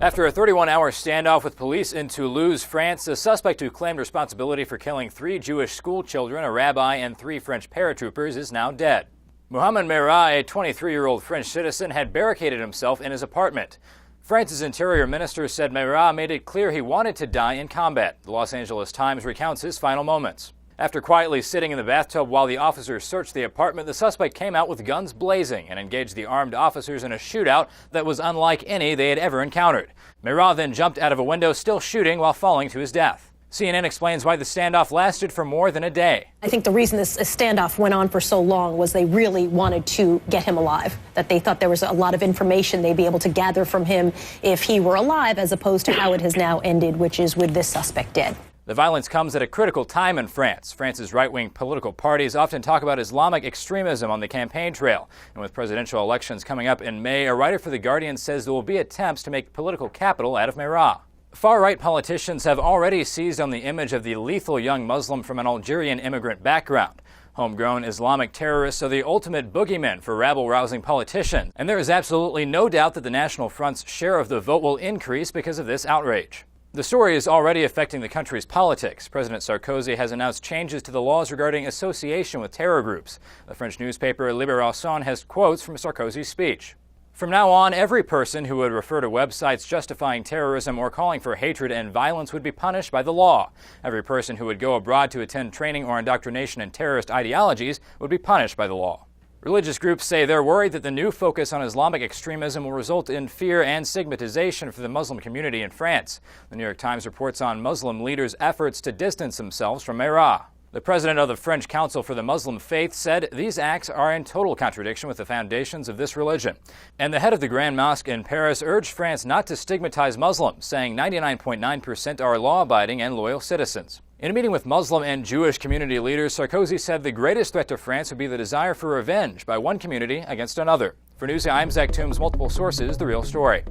After a 31-hour standoff with police in Toulouse, France, a suspect who claimed responsibility for killing 3 Jewish schoolchildren, a rabbi, and 3 French paratroopers is now dead. Mohamed Merah, a 23-year-old French citizen, had barricaded himself in his apartment. France's interior minister said Merah made it clear he wanted to die in combat. The Los Angeles Times recounts his final moments. After quietly sitting in the bathtub while the officers searched the apartment, the suspect came out with guns blazing and engaged the armed officers in a shootout that was unlike any they had ever encountered. Merah then jumped out of a window, still shooting, while falling to his death. CNN explains why the standoff lasted for more than a day. I think the reason this standoff went on for so long was they really wanted to get him alive, that they thought there was a lot of information they'd be able to gather from him if he were alive, as opposed to how it has now ended, which is with this suspect dead. The violence comes at a critical time in France. France's right-wing political parties often talk about Islamic extremism on the campaign trail. And with presidential elections coming up in May, a writer for The Guardian says there will be attempts to make political capital out of Merah. Far-right politicians have already seized on the image of the lethal young Muslim from an Algerian immigrant background. Homegrown Islamic terrorists are the ultimate boogeymen for rabble-rousing politicians. And there is absolutely no doubt that the National Front's share of the vote will increase because of this outrage. The story is already affecting the country's politics. President Sarkozy has announced changes to the laws regarding association with terror groups. The French newspaper Libération has quotes from Sarkozy's speech. From now on, every person who would refer to websites justifying terrorism or calling for hatred and violence would be punished by the law. Every person who would go abroad to attend training or indoctrination in terrorist ideologies would be punished by the law. Religious groups say they're worried that the new focus on Islamic extremism will result in fear and stigmatization for the Muslim community in France. The New York Times reports on Muslim leaders' efforts to distance themselves from Merah. The president of the French Council for the Muslim Faith said these acts are in total contradiction with the foundations of this religion. And the head of the Grand Mosque in Paris urged France not to stigmatize Muslims, saying 99.9% are law-abiding and loyal citizens. In a meeting with Muslim and Jewish community leaders, Sarkozy said the greatest threat to France would be the desire for revenge by one community against another. For News, I'm Zach Toombs, multiple sources, The Real Story.